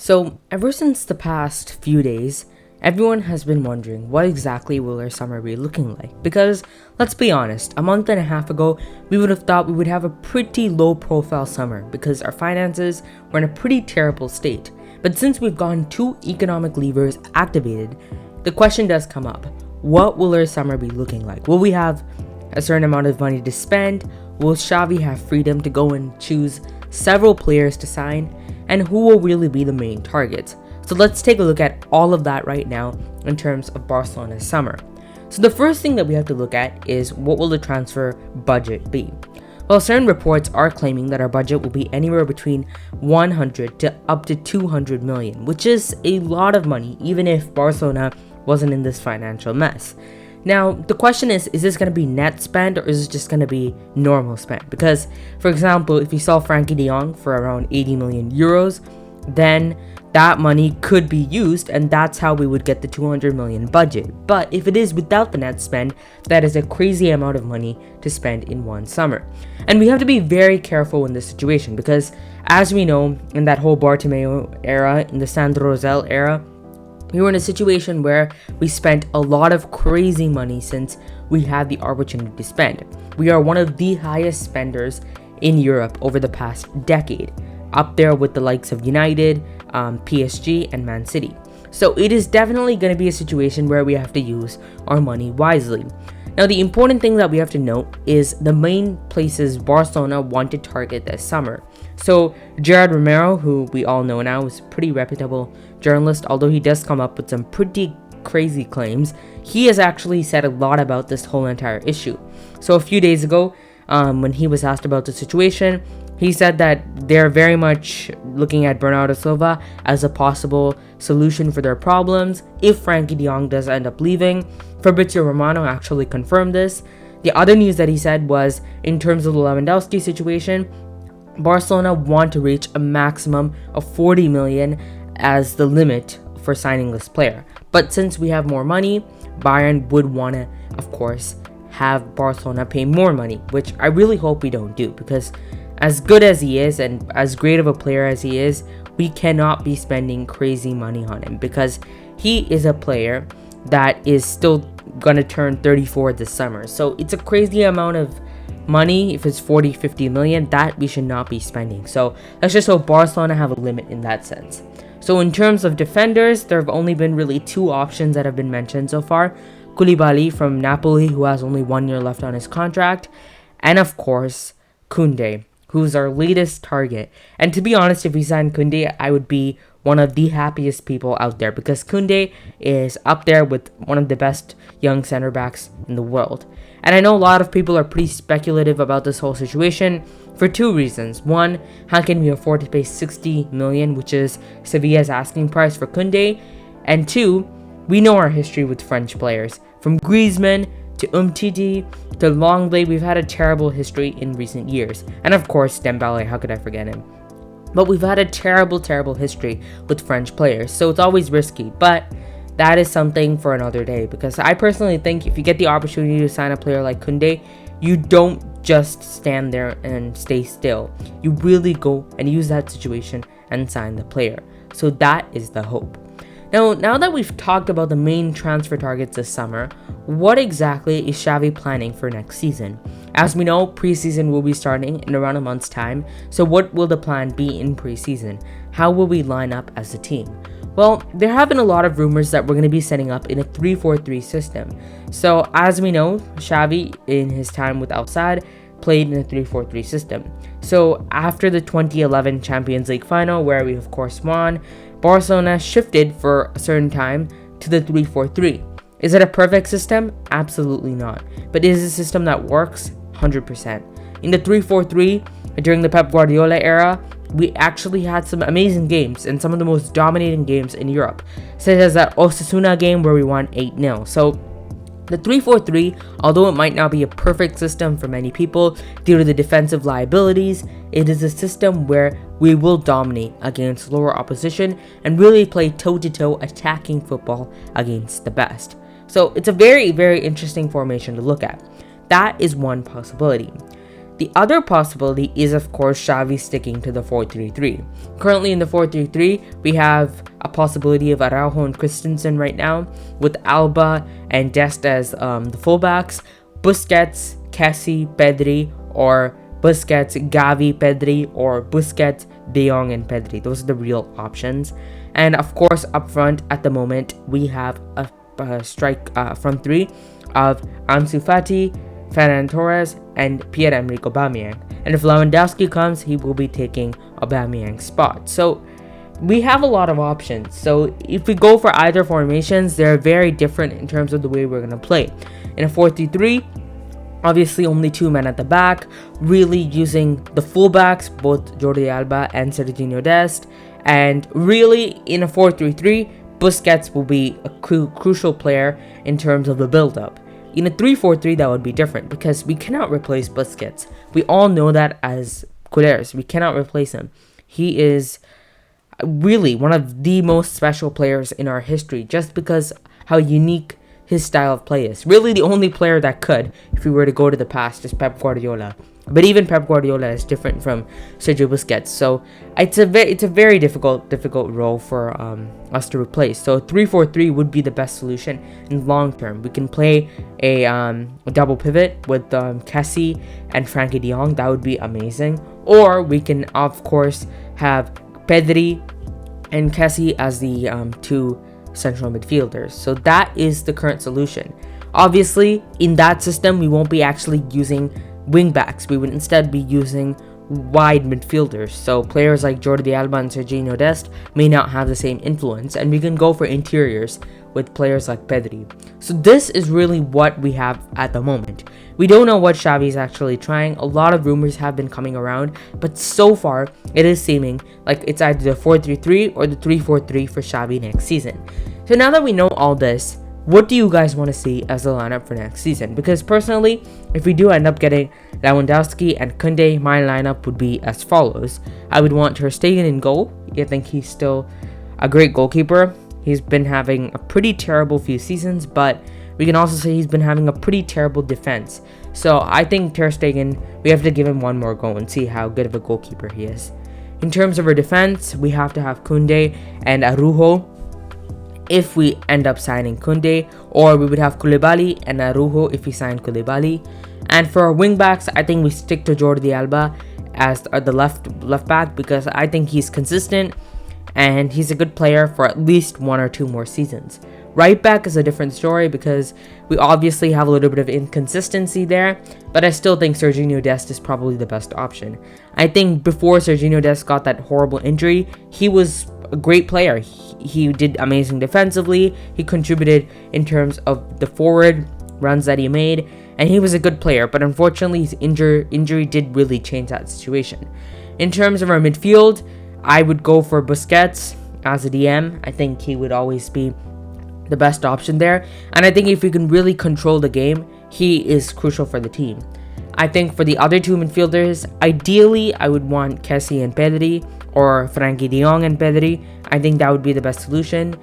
So, ever since the past few days, everyone has been wondering what exactly will our summer be looking like. Because, let's be honest, a month and a half ago, we would have thought we would have a pretty low profile summer because our finances were in a pretty terrible state. But since we've gotten two economic levers activated, the question does come up. What will our summer be looking like? Will we have a certain amount of money to spend? Will XAVI have freedom to go and choose several players to sign? And who will really be the main targets? So let's take a look at all of that right now in terms of Barcelona's summer. So the first thing that we have to look at is what will the transfer budget be? Well, certain reports are claiming that our budget will be anywhere between 100 to up to 200 million, which is a lot of money even if Barcelona wasn't in this financial mess. Now, the question is this going to be net spend or is it just going to be normal spend? Because, for example, if you sell Frankie de Jong for around 80 million euros, then that money could be used and that's how we would get the 200 million budget. But if it is without the net spend, that is a crazy amount of money to spend in one summer. And we have to be very careful in this situation because, as we know, in that whole Bartomeu era, in the Sandro Rosell era, we were in a situation where we spent a lot of crazy money since we had the opportunity to spend. We are one of the highest spenders in Europe over the past decade, up there with the likes of United, PSG, and Man City. So it is definitely going to be a situation where we have to use our money wisely. Now, the important thing that we have to note is the main places Barcelona want to target this summer. So Gerard Romero, who we all know now is a pretty reputable journalist, although he does come up with some pretty crazy claims, he has actually said a lot about this whole entire issue. So a few days ago, when he was asked about the situation, he said that they're very much looking at Bernardo Silva as a possible solution for their problems if Frankie de Jong does end up leaving. Fabrizio Romano actually confirmed this. The other news that he said was, in terms of the Lewandowski situation, Barcelona want to reach a maximum of 40 million as the limit for signing this player. But since we have more money, Bayern would want to, of course, have Barcelona pay more money, which I really hope we don't do, because as good as he is and as great of a player as he is, we cannot be spending crazy money on him because he is a player that is still going to turn 34 this summer. So it's a crazy amount of money. If it's 40-50 million, that we should not be spending. So let's just hope Barcelona have a limit in that sense. So in terms of defenders, there have only been really two options that have been mentioned so far. Koulibaly from Napoli, who has only 1 year left on his contract, and of course Koundé, who's our latest target. And to be honest, if we sign Koundé, I would be one of the happiest people out there because Koundé is up there with one of the best young center backs in the world. And I know a lot of people are pretty speculative about this whole situation for two reasons. One, how can we afford to pay 60 million, which is Sevilla's asking price for Koundé? And two, we know our history with French players. From Griezmann to Umtiti to Longley, we've had a terrible history in recent years. And of course, Dembele, how could I forget him? But we've had a terrible history with French players, so it's always risky. But that is something for another day, because I personally think if you get the opportunity to sign a player like Koundé, you don't just stand there and stay still. You really go and use that situation and sign the player. So that is the hope. Now that we've talked about the main transfer targets this summer, what exactly is XAVI planning for next season? As we know, preseason will be starting in around a month's time, so what will the plan be in preseason? How will we line up as a team? Well, there have been a lot of rumors that we're going to be setting up in a 3-4-3 system. So as we know, XAVI in his time with Al Sadd played in a 3-4-3 system. So after the 2011 Champions League final, where we of course won, Barcelona shifted for a certain time to the 3-4-3. Is it a perfect system? Absolutely not. But is it a system that works? 100%. In the 3-4-3, during the Pep Guardiola era, we actually had some amazing games and some of the most dominating games in Europe, such as that Osasuna game where we won 8-0. So the 3-4-3, although it might not be a perfect system for many people due to the defensive liabilities, it is a system where we will dominate against lower opposition and really play toe-to-toe attacking football against the best. So it's a very interesting formation to look at. That is one possibility. The other possibility is, of course, Xavi sticking to the 4-3-3. Currently in the 4-3-3, we have a possibility of Araujo and Christensen right now, with Alba and Dest as the fullbacks, Busquets, Kessie, Pedri, or Busquets, Gavi, Pedri, or Busquets, De Jong, and Pedri. Those are the real options. And of course, up front at the moment, we have a strike front three of Ansu Fati, Ferran Torres, and Pierre-Emerick Aubameyang. And if Lewandowski comes, he will be taking Aubameyang's spot. So we have a lot of options. So if we go for either formations, they're very different in terms of the way we're going to play. In a 4-3-3, obviously only two men at the back, really using the fullbacks, both Jordi Alba and Serginho Dest. And really, in a 4-3-3, Busquets will be a crucial player in terms of the build-up. In a 3-4-3, that would be different because we cannot replace Busquets. We all know that as culers. We cannot replace him. He is really one of the most special players in our history just because how unique his style of play is. Really, the only player that could, if we were to go to the past, is Pep Guardiola. But even Pep Guardiola is different from Sergio Busquets. So it's a very difficult role for us to replace. So 3-4-3 would be the best solution in long term. We can play a double pivot with Kessie and Frankie de Jong. That would be amazing. Or we can, of course, have Pedri and Kessie as the two central midfielders. So that is the current solution. Obviously, in that system, we won't be actually using wing backs. We would instead be using wide midfielders. So players like Jordi Alba and Serginho Dest may not have the same influence, and we can go for interiors with players like Pedri. So this is really what we have at the moment. We don't know what Xavi is actually trying. A lot of rumors have been coming around, but so far it is seeming like it's either the 4-3-3 or the 3-4-3 for Xavi next season. So now that we know all this, what do you guys want to see as the lineup for next season? Because personally, if we do end up getting Lewandowski and Koundé, my lineup would be as follows. I would want Ter Stegen in goal. I think he's still a great goalkeeper. He's been having a pretty terrible few seasons, but we can also say he's been having a pretty terrible defense. So I think Ter Stegen, we have to give him one more go and see how good of a goalkeeper he is. In terms of our defense, we have to have Koundé and Araujo if we end up signing Koundé, or we would have Koulibaly and Araujo if we sign Koulibaly. And for our wing backs, I think we stick to Jordi Alba as the left back because I think he's consistent and he's a good player for at least 1 or 2 more seasons. Right back is a different story because we obviously have a little bit of inconsistency there, but I still think Serginho Dest is probably the best option. I think before Serginho Dest got that horrible injury, he was a great player. He did amazing defensively. He contributed in terms of the forward runs that he made, and he was a good player, but unfortunately his injury did really change that situation. In terms of our midfield, I would go for Busquets as a DM. I think he would always be the best option there, and I think if we can really control the game, he is crucial for the team. I think for the other two midfielders, ideally I would want Kessie and Pedri, or Frankie de Jong and Pedri. I think that would be the best solution.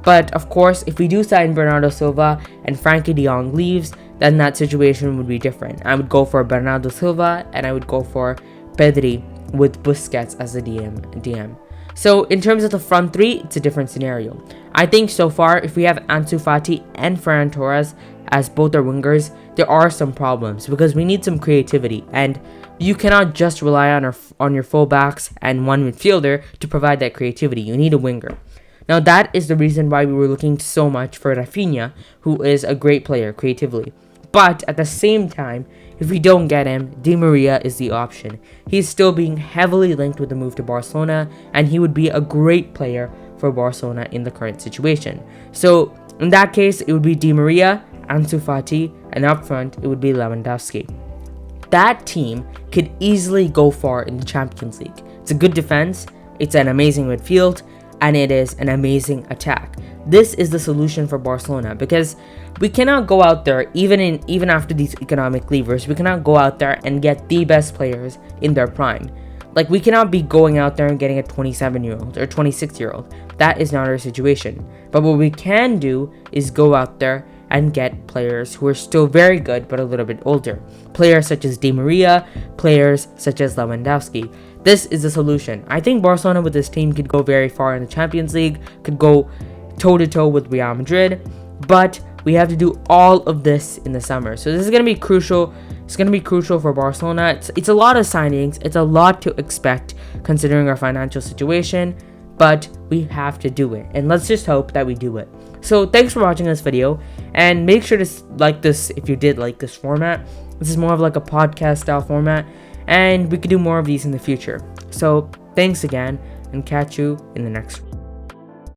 But of course, if we do sign Bernardo Silva and Frankie de Jong leaves, then that situation would be different. I would go for Bernardo Silva and I would go for Pedri with Busquets as a DM. So in terms of the front three, it's a different scenario. I think so far, if we have Ansu Fati and Ferran Torres as both our wingers, there are some problems because we need some creativity, and you cannot just rely on your fullbacks and one midfielder to provide that creativity. You need a winger. Now that is the reason why we were looking so much for Rafinha, who is a great player creatively. But at the same time, if we don't get him, Di Maria is the option. He's still being heavily linked with the move to Barcelona, and he would be a great player for Barcelona in the current situation. So in that case, it would be Di Maria, Ansu Fati, and up front, it would be Lewandowski. That team could easily go far in the Champions League. It's a good defense, it's an amazing midfield, and it is an amazing attack. This is the solution for Barcelona because we cannot go out there, even after these economic levers, we cannot go out there and get the best players in their prime. Like, we cannot be going out there and getting a 27-year-old or 26-year-old. That is not our situation. But what we can do is go out there and get players who are still very good but a little bit older. Players such as Di Maria, players such as Lewandowski. This is the solution. I think Barcelona with this team could go very far in the Champions League, could go toe-to-toe with Real Madrid, but we have to do all of this in the summer. So this is going to be crucial. It's going to be crucial for Barcelona. It's a lot of signings. It's a lot to expect considering our financial situation, but we have to do it. And let's just hope that we do it. So thanks for watching this video, and make sure to like this if you did like this format. This is more of like a podcast style format, and we could do more of these in the future. So thanks again, and catch you in the next one.